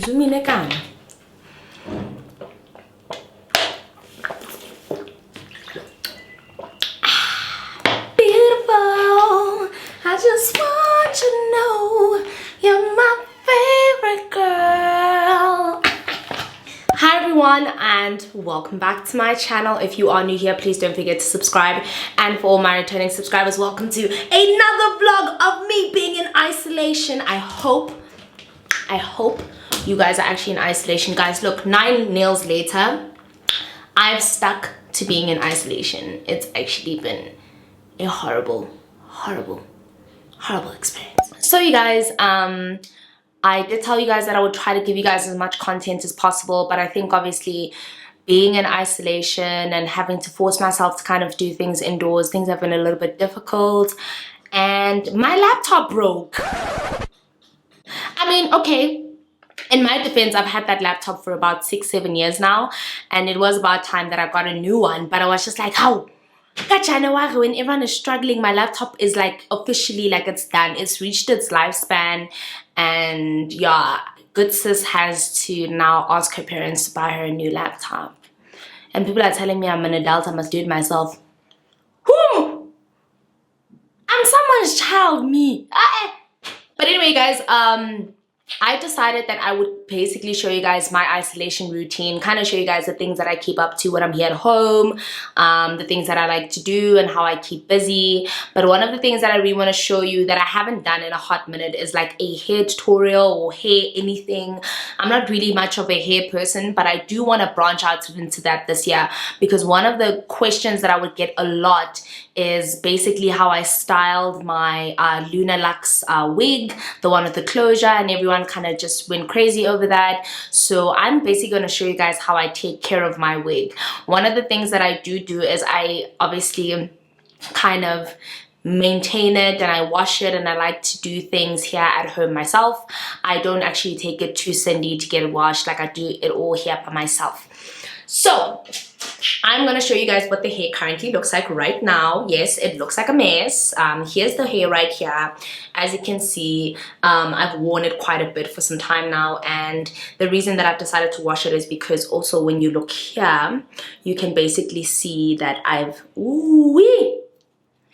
Beautiful, I just want you to know you're my favorite girl. Hi everyone and welcome back to my channel. If you are new here, please don't forget to subscribe, and for all my returning subscribers, welcome to another vlog of me being in isolation. I hope you guys are actually in isolation. Guys, look, 9 nails later, I've stuck to being in isolation. It's actually been a horrible experience. So you guys, I did tell you guys that I would try to give you guys as much content as possible, but I think obviously being in isolation and having to force myself to kind of do things indoors, things have been a little bit difficult, and my laptop broke. I mean, okay, in my defense, I've had that laptop for about 6-7 years now, and it was about time that I got a new one, but I was just like, how? When everyone is struggling, my laptop is like officially like it's done, it's reached its lifespan, and yeah, good sis has to now ask her parents to buy her a new laptop, and people are telling me I'm an adult, I must do it myself. Who? I'm someone's child, me. But anyway guys, I decided that I would basically show you guys my isolation routine, kind of show you guys the things that I keep up to when I'm here at home, the things that I like to do and how I keep busy. But one of the things that I really want to show you that I haven't done in a hot minute is like a hair tutorial or hair anything. I'm not really much of a hair person, but I do want to branch out into that this year, because one of the questions that I would get a lot is basically how I styled my Luna Lux wig, the one with the closure, and everyone kind of just went crazy over that. So I'm basically going to show you guys how I take care of my wig. One of the things that I do is I obviously kind of maintain it and I wash it, and I like to do things here at home myself. I don't actually take it to Cindy to get it washed, like I do it all here by myself. So I'm going to show you guys what the hair currently looks like right now. Yes, it looks like a mess. Here's the hair right here. As you can see, I've worn it quite a bit for some time now, and the reason that I've decided to wash it is because also when you look here, you can basically see that I've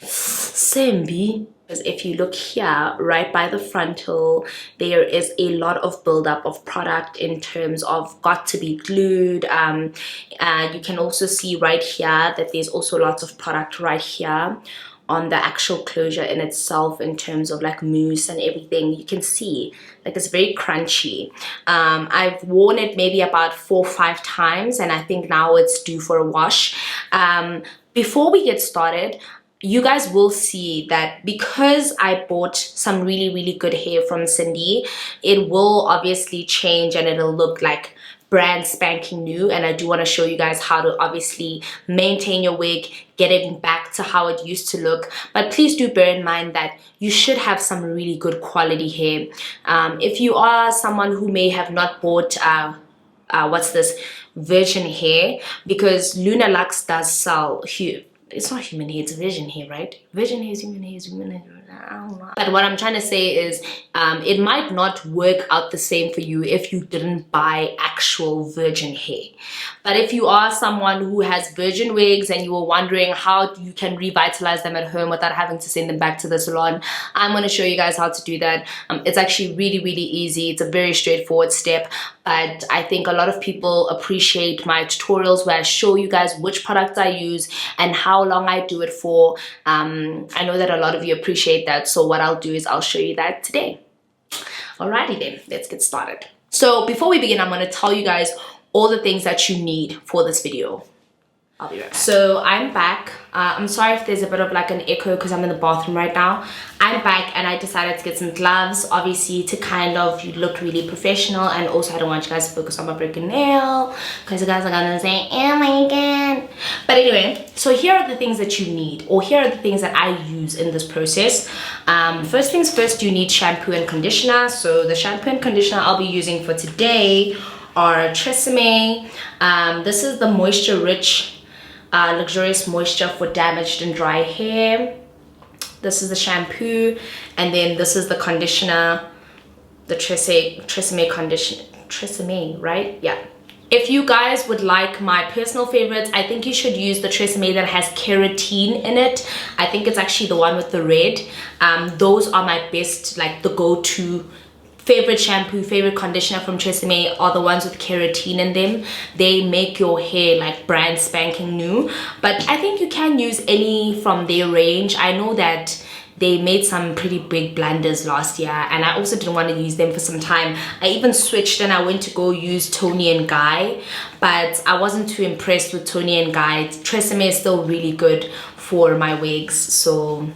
Sembi. Because if you look here, right by the frontal, there is a lot of buildup of product in terms of got to be glued. You can also see right here that there's also lots of product right here on the actual closure in itself, in terms of like mousse and everything. You can see like it's very crunchy. I've worn it maybe about 4 or 5 times, and I think now it's due for a wash. Before we get started, you guys will see that because I bought some really good hair from Cindy, it will obviously change and it'll look like brand spanking new. And I do want to show you guys how to obviously maintain your wig, get it back to how it used to look. But please do bear in mind that you should have some really good quality hair. If you are someone who may have not bought what's this, virgin hair, because Luna Lux does sell it's not human hair, it's virgin hair, right? Virgin hair is human hair, I don't know. But what I'm trying to say is it might not work out the same for you if you didn't buy actual virgin hair. But if you are someone who has virgin wigs and you were wondering how you can revitalize them at home without having to send them back to the salon, I'm going to show you guys how to do that. It's actually really easy. It's a very straightforward step, but I think a lot of people appreciate my tutorials where I show you guys which products I use and how long I do it for. I know that a lot of you appreciate that, so what I'll do is I'll show you that today. Alrighty then, let's get started. So before we begin, I'm going to tell you guys all the things that you need for this video. I'll be right back. So I'm back. I'm sorry if there's a bit of like an echo because I'm in the bathroom right now. I'm back and I decided to get some gloves, obviously to kind of look really professional, and also I don't want you guys to focus on my broken nail because you guys are gonna say, oh my god. But anyway, so here are the things that you need, or here are the things that I use in this process. First things first, you need shampoo and conditioner. So the shampoo and conditioner I'll be using for today are Tresemme. This is the moisture rich luxurious moisture for damaged and dry hair. This is the shampoo, and then this is the conditioner. the Tresemme conditioner, Tresemme, right? Yeah. If you guys would like my personal favorites, I think you should use the Tresemme that has keratin in it. I think it's actually the one with the red. Those are my best, like the go-to favorite shampoo, favorite conditioner from Tresemme are the ones with keratin in them. They make your hair like brand spanking new. But I think you can use any from their range. I know that they made some pretty big blunders last year, and I also didn't want to use them for some time. I even switched and I went to go use Toni and Guy, but I wasn't too impressed with Toni and Guy. Tresemme is still really good for my wigs, so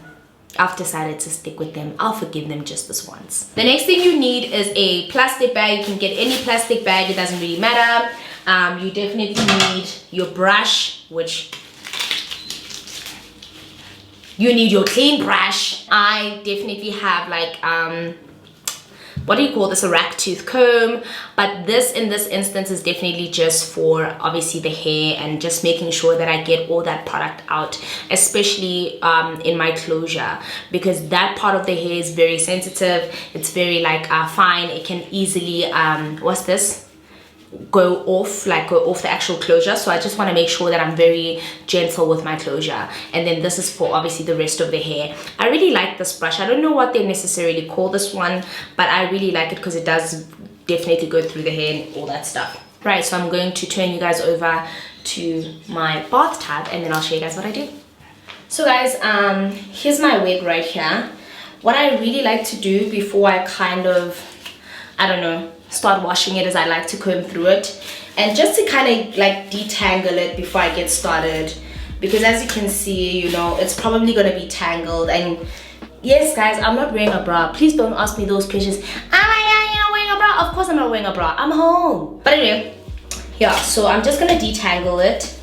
I've decided to stick with them. I'll forgive them just this once. The next thing you need is a plastic bag. You can get any plastic bag, it doesn't really matter. You definitely need your brush, which you need your clean brush. I definitely have like what do you call this, a rack tooth comb, but this in this instance is definitely just for obviously the hair and just making sure that I get all that product out, especially in my closure, because that part of the hair is very sensitive. It's very like fine. It can easily what's this, go off the actual closure. So I just want to make sure that I'm very gentle with my closure. And then this is for obviously the rest of the hair. I really like this brush. I don't know what they necessarily call this one, but I really like it because it does definitely go through the hair and all that stuff. Right, so I'm going to turn you guys over to my bathtub and then I'll show you guys what I do. So guys, here's my wig right here. What I really like to do before I kind of, I don't know, start washing it, as I like to comb through it and just to kind of like detangle it before I get started, because as you can see, you know, it's probably going to be tangled. And yes guys, I'm not wearing a bra. Please don't ask me those questions. Oh my god, you're not wearing a bra. Of course I'm not wearing a bra, I'm home. But anyway, yeah, so I'm just gonna detangle it.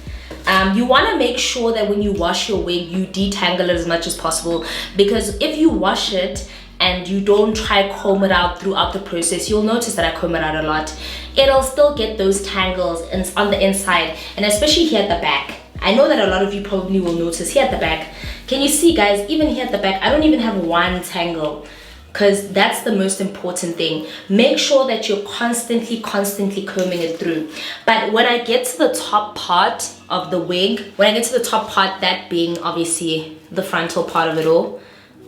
You want to make sure that when you wash your wig, you detangle it as much as possible, because if you wash it and you don't try comb it out throughout the process, you'll notice that I comb it out a lot. It'll still get those tangles on the inside, and especially here at the back. I know that a lot of you probably will notice here at the back. Can you see guys, even here at the back, I don't even have one tangle, because that's the most important thing. Make sure that you're constantly combing it through. But when I get to the top part of the wig, that being obviously the frontal part of it all,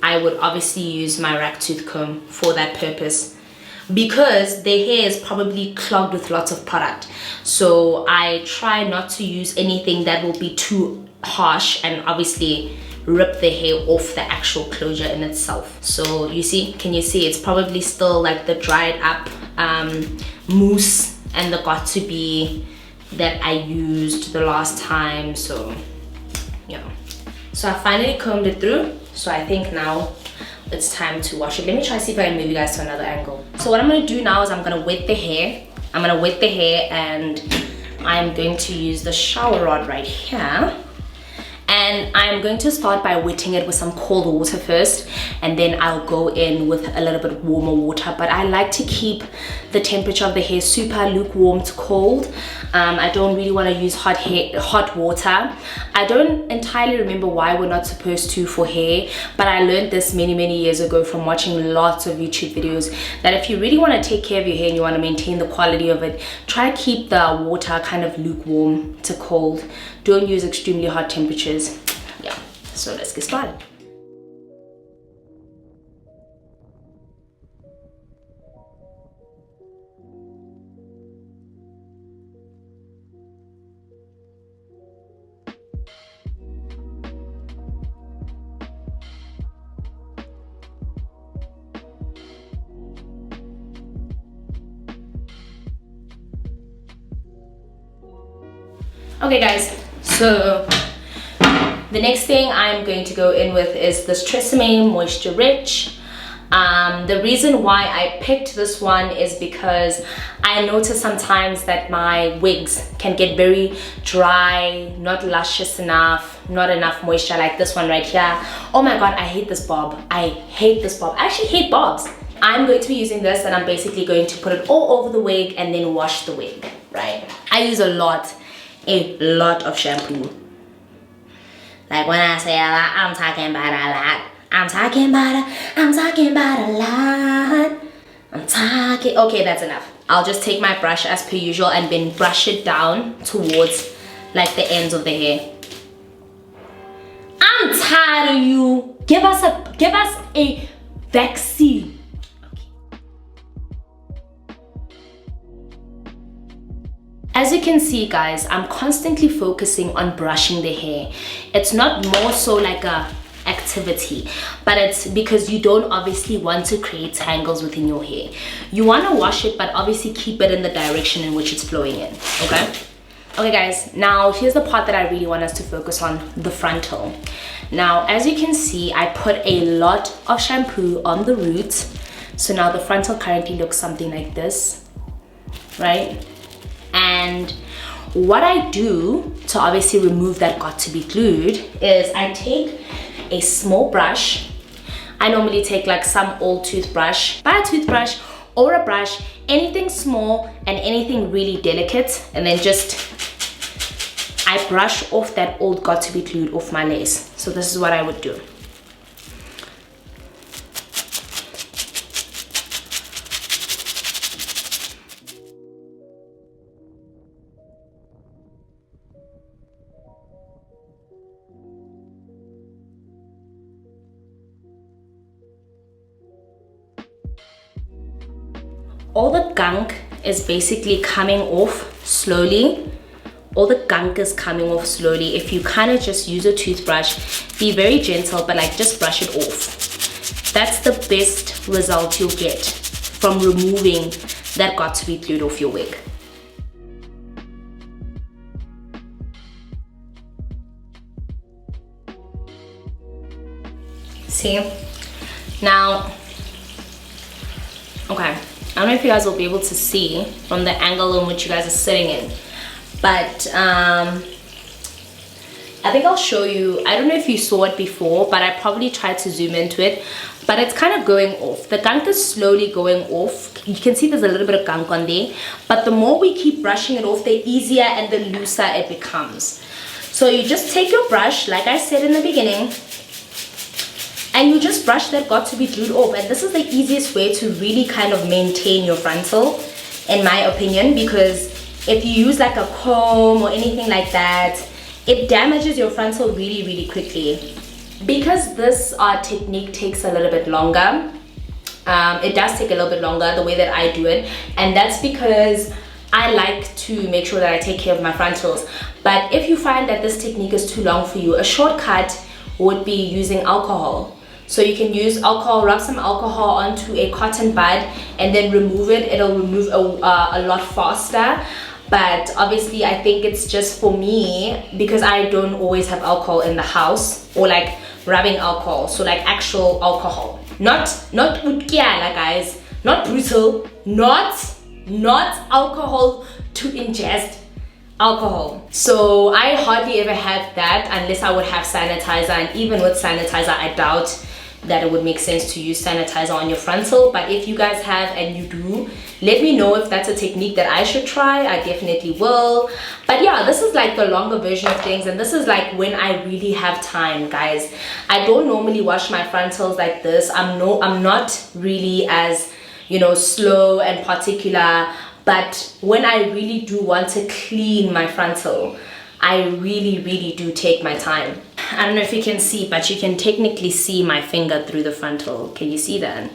I would obviously use my rack tooth comb for that purpose, because the hair is probably clogged with lots of product. So I try not to use anything that will be too harsh and obviously rip the hair off the actual closure in itself. So you see, can you see, it's probably still like the dried up mousse and the got to be that I used the last time. So yeah, so I finally combed it through. So I think now it's time to wash it. Let me try to see if I can move you guys to another angle. So what I'm going to do now is I'm going to wet the hair. And I'm going to use the shower rod right here. And I'm going to start by wetting it with some cold water first, and then I'll go in with a little bit warmer water. But I like to keep the temperature of the hair super lukewarm to cold. I don't really want to use hot water. I don't entirely remember why we're not supposed to for hair, but I learned this many years ago from watching lots of YouTube videos, that if you really want to take care of your hair and you want to maintain the quality of it, try to keep the water kind of lukewarm to cold. Don't use extremely hot temperatures. Yeah, so let's get started. Okay guys, so the next thing I'm going to go in with is this Tresemme Moisture Rich. The reason why I picked this one is because I notice sometimes that my wigs can get very dry, not luscious enough, not enough moisture, like this one right here. Oh my god, I hate this bob. I hate this bob. I actually hate bobs. I'm going to be using this, and I'm basically going to put it all over the wig and then wash the wig, right? I use a lot of shampoo. Like when I say a lot, I'm talking about a lot. I'm talking about a lot. I'm Okay, that's enough. I'll just take my brush as per usual and then brush it down towards like the ends of the hair. I'm tired of you. Give us a vaccine. As you can see, guys, I'm constantly focusing on brushing the hair. It's not more so like a activity, but it's because you don't obviously want to create tangles within your hair. You want to wash it, but obviously keep it in the direction in which it's flowing in. Okay guys, now here's the part that I really want us to focus on, the frontal. Now as you can see, I put a lot of shampoo on the roots, so now the frontal currently looks something like this, right? And what I do to obviously remove that got to be glued is I take a small brush. I normally take like some old toothbrush, buy a toothbrush or a brush, anything small and anything really delicate, and then just I brush off that old got to be glued off my lace. So this is what I would do. All the gunk is basically coming off slowly. All the gunk is coming off slowly. If you kind of just use a toothbrush, be very gentle, but like just brush it off. That's the best result you'll get from removing that got to be glued off your wig. See? Now, okay. I don't know if you guys will be able to see from the angle in which you guys are sitting in, but I think I'll show you. I don't know if you saw it before, but I probably tried to zoom into it, but it's kind of going off. The gunk is slowly going off. You can see there's a little bit of gunk on there, but the more we keep brushing it off, the easier and the looser it becomes. So you just take your brush, like I said in the beginning, and you just brush that got to be glued off. And this is the easiest way to really kind of maintain your frontal, in my opinion, because if you use like a comb or anything like that, it damages your frontal really, really quickly. Because this technique takes a little bit longer, it does take a little bit longer the way that I do it, and that's because I like to make sure that I take care of my frontals. But if you find that this technique is too long for you, a shortcut would be using alcohol. So you can use alcohol, rub some alcohol onto a cotton bud and then remove it. It'll remove a lot faster. But obviously I think it's just for me because I don't always have alcohol in the house, or like rubbing alcohol, so like actual alcohol, not utkiala, guys, not brutal, not alcohol to ingest alcohol. So I hardly ever have that unless I would have sanitizer, and even with sanitizer I doubt that it would make sense to use sanitizer on your frontal. But if you guys have and you do, let me know if that's a technique that I should try. I definitely will. But yeah, this is like the longer version of things, and this is like when I really have time, guys. I don't normally wash my frontals like this. I'm not really as, you know, slow and particular, but when I really do want to clean my frontal, I really do take my time. I don't know if you can see, but you can technically see my finger through the frontal. Can you see that?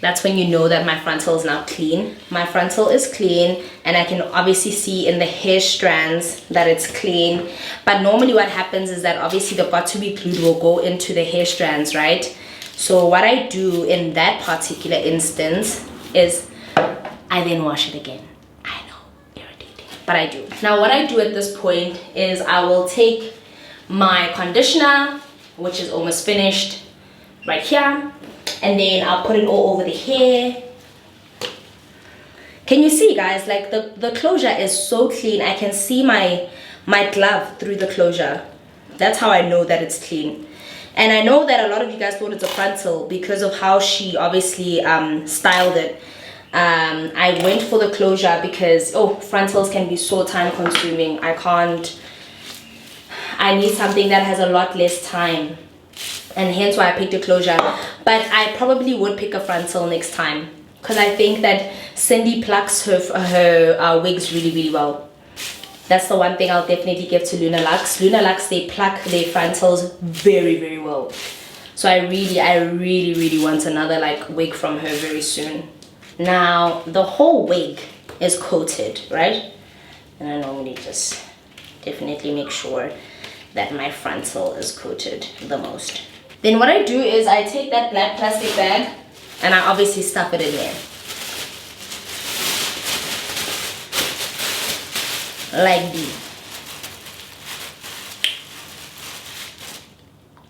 That's when you know that my frontal is now clean. My frontal is clean, and I can obviously see in the hair strands that it's clean. But normally what happens is that obviously the got to be glued will go into the hair strands, right? So what I do in that particular instance is I then wash it again. I know, irritating, but I do. Now what I do at this point is I will take my conditioner, which is almost finished, right here, and then I'll put it all over the hair. Can you see, guys, like the closure is so clean. I can see my glove through the closure. That's how I know that it's clean. And I know that a lot of you guys thought it's a frontal because of how she obviously styled it. I went for the closure because frontals can be so time consuming. I need something that has a lot less time, and hence why I picked a closure. But I probably would pick a frontal next time, because I think that Cindy plucks her wigs really well. That's the one thing I'll definitely give to Luna Lux. Luna Lux, they pluck their frontals very well. So I really want another like wig from her very soon. Now the whole wig is coated, right? And I normally just definitely make sure that my frontal is coated the most. Then what I do is I take that black plastic bag and I obviously stuff it in there. Like this.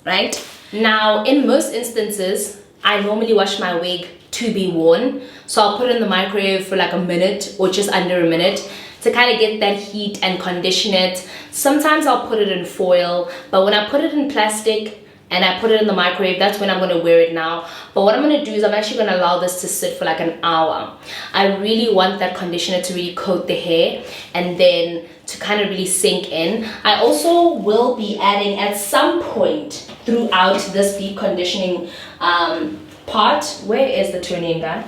Right? Now, in most instances, I normally wash my wig to be worn. So I'll put it in the microwave for like a minute or just under a minute to kind of get that heat and condition it. Sometimes I'll put it in foil, but when I put it in plastic and I put it in the microwave, that's when I'm going to wear it now. But what I'm going to do is I'm actually going to allow this to sit for like an hour. I really want that conditioner to really coat the hair and then to kind of really sink in. I also will be adding at some point throughout this deep conditioning part. Where is the toning guy?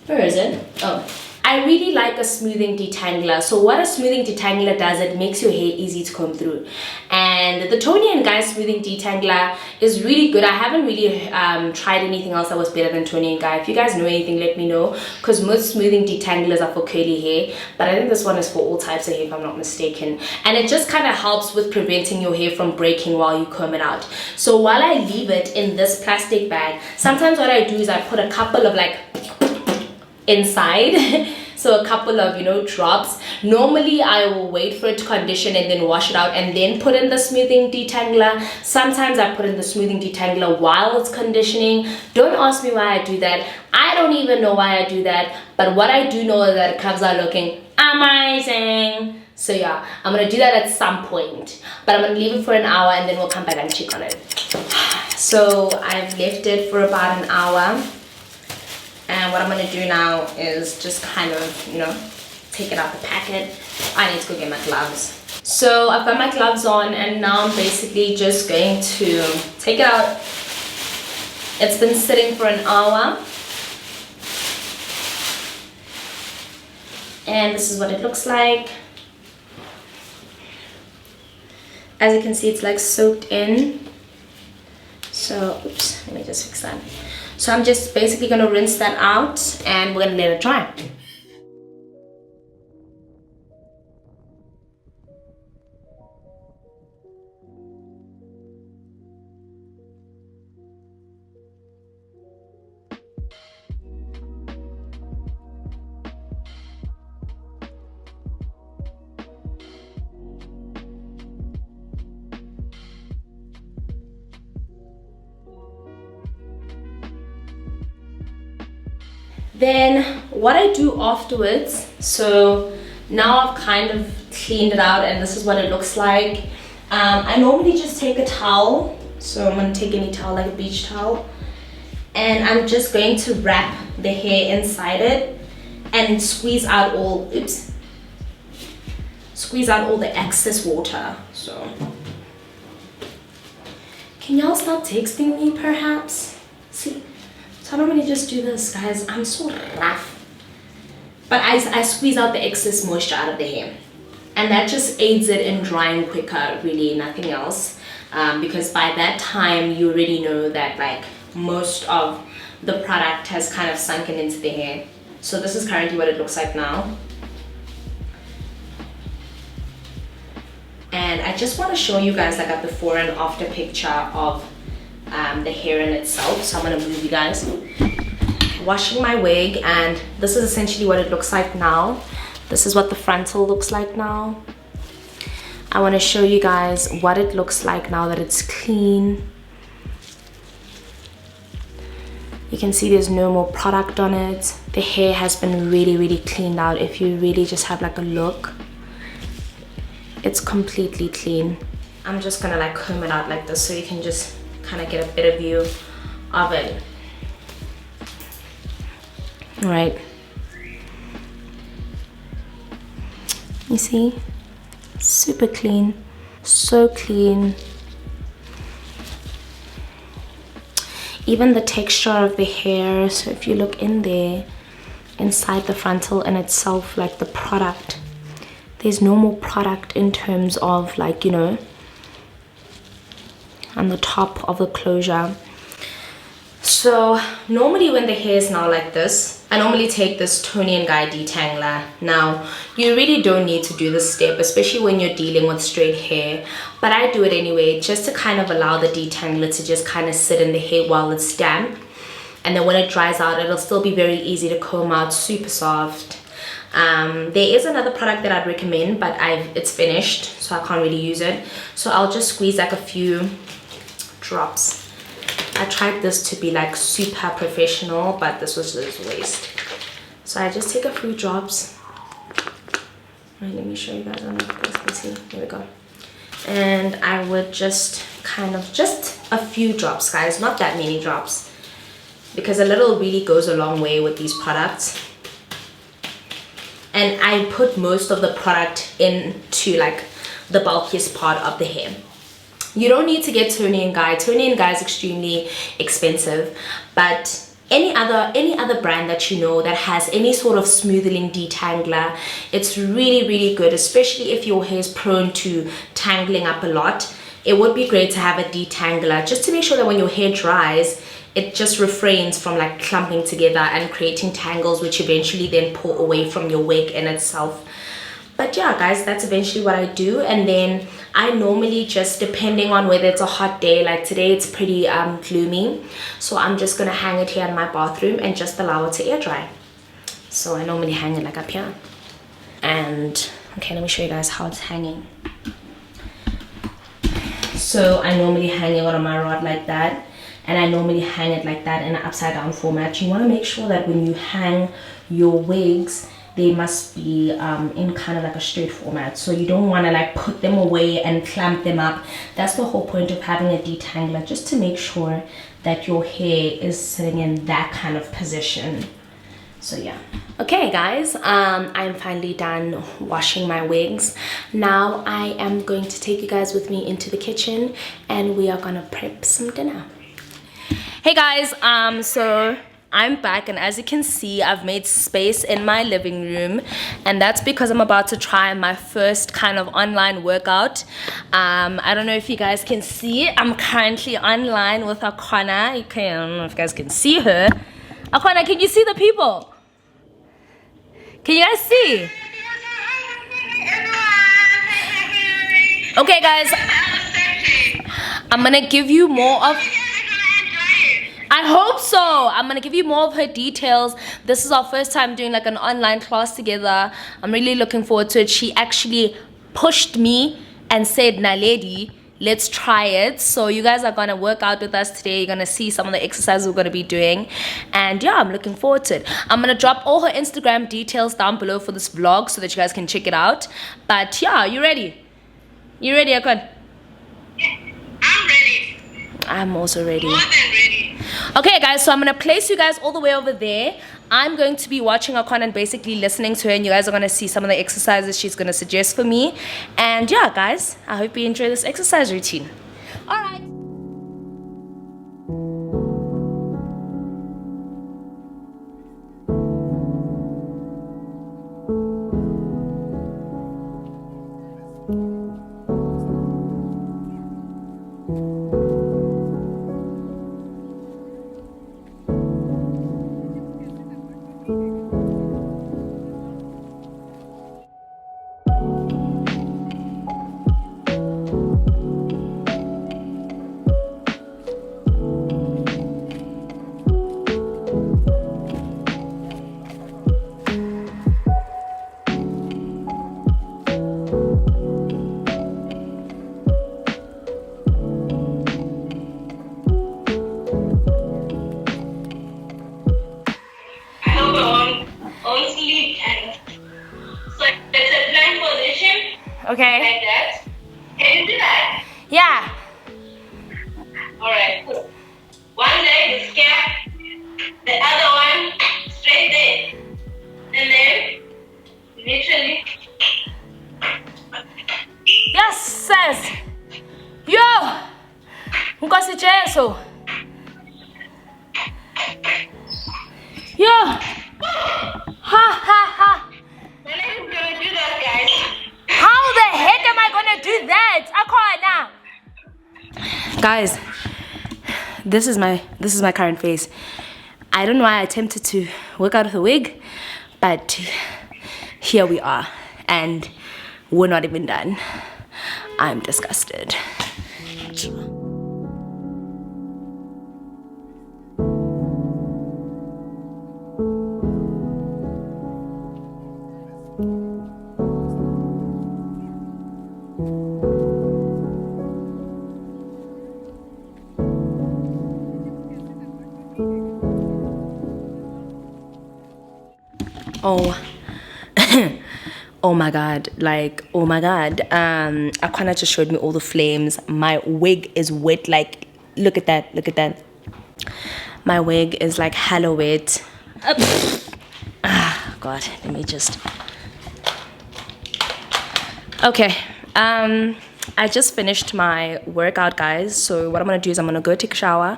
Where is it? Oh. I really like a smoothing detangler. So what a smoothing detangler does, it makes your hair easy to comb through. And the Tony and Guy smoothing detangler is really good. I haven't really tried anything else that was better than Tony and Guy. If you guys know anything, let me know, because most smoothing detanglers are for curly hair, but I think this one is for all types of hair if I'm not mistaken. And it just kind of helps with preventing your hair from breaking while you comb it out. So while I leave it in this plastic bag, sometimes what I do is I put a couple of like inside so a couple of, you know, drops. Normally I will wait for it to condition and then wash it out and then put in the smoothing detangler. Sometimes I put in the smoothing detangler while it's conditioning. Don't ask me why I do that. I don't even know why I do that, but what I do know is that it comes out looking amazing. So yeah, I'm gonna do that at some point, but I'm gonna leave it for an hour and then we'll come back and check on it. So I've left it for about an hour. And what I'm going to do now is just kind of, you know, take it out the packet. I need to go get my gloves. So I've got my gloves on and now I'm basically just going to take it out. It's been sitting for an hour. And this is what it looks like. As you can see, it's like soaked in. So, oops, let me just fix that. So I'm just basically going to rinse that out and we're going to let it dry. Then what I do afterwards, so now I've kind of cleaned it out and this is what it looks like. I normally just take a towel, so I'm going to take any towel, like a beach towel, and I'm just going to wrap the hair inside it and squeeze out all, squeeze out all the excess water. So can y'all stop texting me perhaps? See, so I don't really just do this, guys. I'm so rough. But I squeeze out the excess moisture out of the hair. And that just aids it in drying quicker, really, nothing else. Because by that time, you already know that like most of the product has kind of sunken into the hair. So this is currently what it looks like now. And I just want to show you guys like a before and after picture of the hair in itself. So I'm going to move you guys. Washing my wig, and this is essentially what it looks like now. This is what the frontal looks like now. I want to show you guys what it looks like now that it's clean. You can see there's no more product on it. The hair has been really cleaned out. If you really just have like a look, it's completely clean. I'm just gonna like comb it out like this so you can just kind of get a better view of it. All right, you see, super clean, so clean. even the texture of the hair. So if you look in there, inside the frontal in itself, like the product, there's no more product in terms of, like, you know, on the top of the closure. So normally when the hair is now like this, I normally take this Tony & Guy detangler. Now you really don't need to do this step, especially when you're dealing with straight hair, but I do it anyway, just to kind of allow the detangler to just kind of sit in the hair while it's damp, and then when it dries out, it'll still be very easy to comb out, super soft. There is another product that I'd recommend, but it's finished, so I can't really use it. So I'll just squeeze like a few drops. I tried this to be like super professional, but this was just waste. So I just take a few drops. Right, let me show you guys. I don't know if you guys can see. There we go. And I would just kind of, just a few drops, guys, not that many drops, because a little really goes a long way with these products. And I put most of the product into like the bulkiest part of the hair. You don't need to get Tony & Guy. Tony & Guy is extremely expensive, but any other brand that you know that has any sort of smoothing detangler, it's really good, especially if your hair is prone to tangling up a lot. It would be great to have a detangler just to make sure that when your hair dries, it just refrains from like clumping together and creating tangles, which eventually then pull away from your wig in itself. But yeah, guys, that's eventually what I do. And then I normally just, depending on whether it's a hot day, like today it's pretty gloomy, so I'm just gonna hang it here in my bathroom and just allow it to air dry. So I normally hang it like up here. And okay, let me show you guys how it's hanging. So I normally hang it on my rod like that, and I normally hang it like that in an upside down format. You want to make sure that when you hang your wigs, they must be in kind of like a straight format, so you don't want to like put them away and clamp them up. That's the whole point of having a detangler, just to make sure that your hair is sitting in that kind of position. So yeah. Okay guys, I'm finally done washing my wigs. Now I am going to take you guys with me into the kitchen, and we are gonna prep some dinner. Hey guys, so I'm back, and as you can see, I've made space in my living room, and that's because I'm about to try my first kind of online workout. I don't know if you guys can see, I'm currently online with Akwana. I don't know if you guys can see her. Akwana, can you see the people? Can you guys see? Okay guys, I'm gonna give you more of, I hope so. I'm gonna give you more of her details. This is our first time doing like an online class together. I'm really looking forward to it. She actually pushed me and said, Naledi, let's try it. So you guys are gonna work out with us today. You're gonna see some of the exercises we're gonna be doing, and yeah, I'm looking forward to it. I'm gonna drop all her Instagram details down below for this vlog so that you guys can check it out. But yeah, you ready? You ready, Akon? I'm ready. I'm also ready. More than ready. Okay guys, so I'm gonna place you guys all the way over there. I'm going to be watching Akon and basically listening to her, and you guys are gonna see some of the exercises she's gonna suggest for me. And yeah guys, I hope you enjoy this exercise routine. All right. Okay. Like that. Can you do that? Yeah. Alright, cool. One leg is capped, the other one straight there. And then literally. Yes, sis. Yo. Nkosi Jesu. Guys, this is my current face. I don't know why I attempted to work out with a wig, but here we are, and we're not even done. I'm disgusted. Oh. Oh my god, like, oh my god. Akwana just showed me all the flames. My wig is wet, like, look at that, look at that. My wig is like hella wet. Ah, god, let me just. Okay, I just finished my workout, guys. So what I'm gonna do is I'm gonna go take a shower,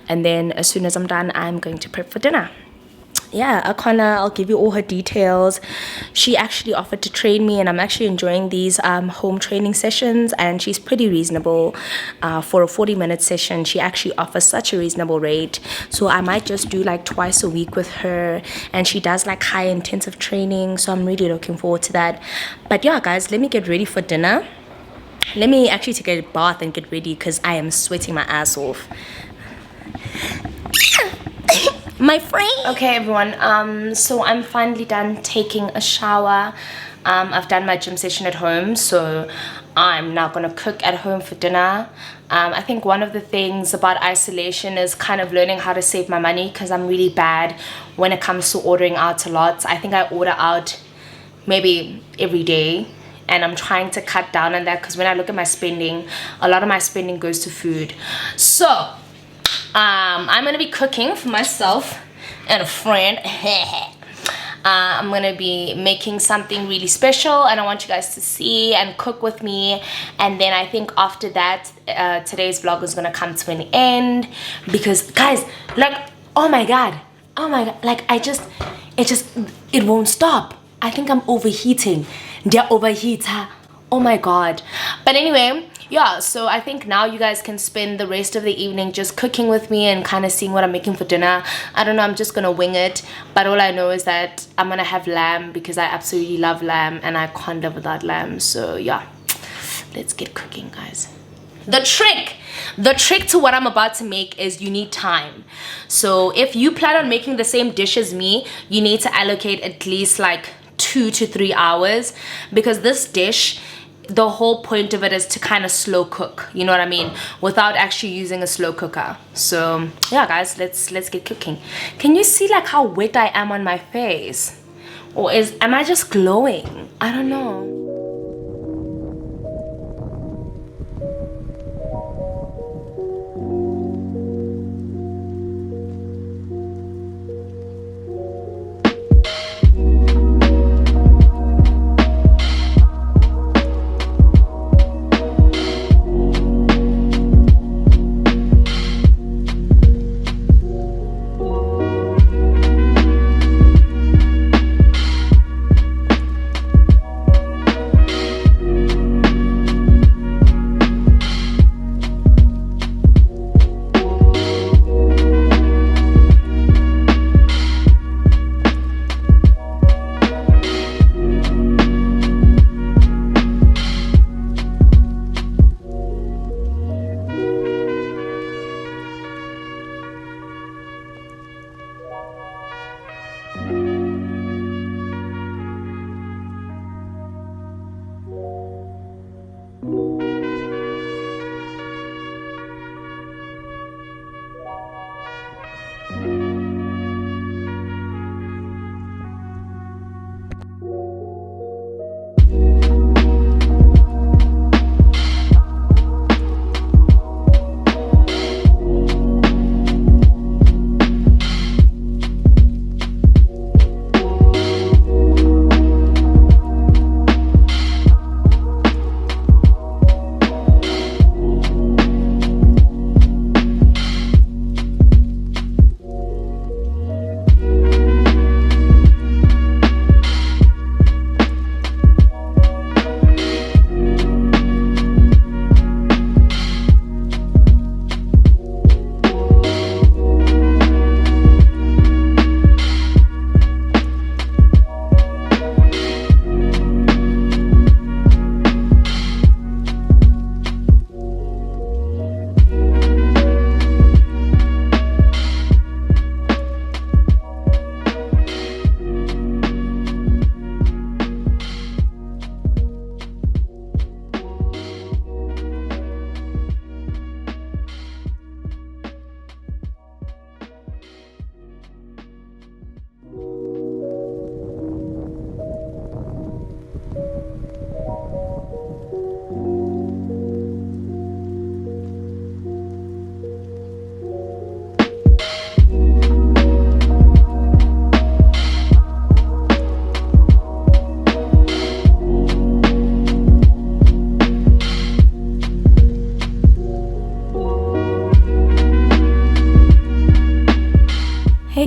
and then as soon as I'm done, I'm going to prep for dinner. Yeah, Akana, I'll give you all her details. She actually offered to train me, and I'm actually enjoying these home training sessions, and she's pretty reasonable. For a 40-minute session, she actually offers such a reasonable rate, so I might just do like twice a week with her, and she does like high intensive training, so I'm really looking forward to that. But yeah, guys, let me get ready for dinner. Let me actually take a bath and get ready because I am sweating my ass off. My friend. Okay, everyone, so I'm finally done taking a shower. I've done my gym session at home, so I'm now gonna cook at home for dinner. I think one of the things about isolation is kind of learning how to save my money, because I'm really bad when it comes to ordering out a lot. I think I order out maybe every day, and I'm trying to cut down on that, because when I look at my spending, a lot of my spending goes to food. So I'm gonna be cooking for myself and a friend. I'm gonna be making something really special, and I want you guys to see and cook with me. And then I think after that, today's vlog is gonna come to an end, because guys, like, oh my god, like it won't stop. I think I'm overheating. They're overheater. Oh my god. But anyway, yeah, so I think now you guys can spend the rest of the evening just cooking with me and kind of seeing what I'm making for dinner. I don't know, I'm just gonna wing it, but all I know is that I'm gonna have lamb, because I absolutely love lamb and I can't live without lamb. So yeah, let's get cooking, guys. The trick to what I'm about to make is you need time. So if you plan on making the same dish as me, you need to allocate at least like 2 to 3 hours, because this dish, the whole point of it is to kind of slow cook, you know what I mean, without actually using a slow cooker. So yeah, guys, let's get cooking. Can you see like how wet I am on my face, or am I just glowing? I don't know.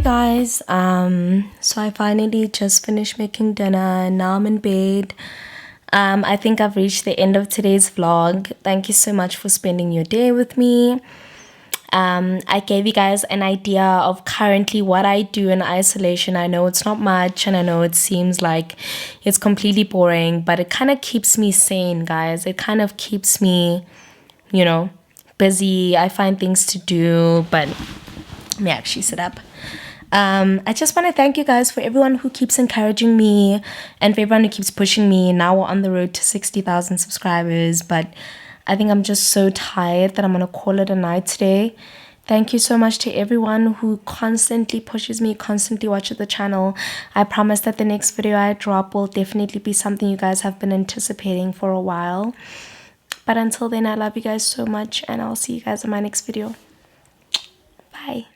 guys, so I finally just finished making dinner and now I'm in bed. I think I've reached the end of today's vlog. Thank you so much for spending your day with me. I gave you guys an idea of currently what I do in isolation. I know it's not much and I know it seems like it's completely boring, but it kind of keeps me sane, guys. It kind of keeps me, you know, busy. I find things to do, but let me actually sit up. I just want to thank you guys for everyone who keeps encouraging me and for everyone who keeps pushing me. Now we're on the road to 60,000 subscribers, but I think I'm just so tired that I'm going to call it a night today. Thank you so much to everyone who constantly pushes me, constantly watches the channel. I promise that the next video I drop will definitely be something you guys have been anticipating for a while. But until then, I love you guys so much and I'll see you guys in my next video. Bye.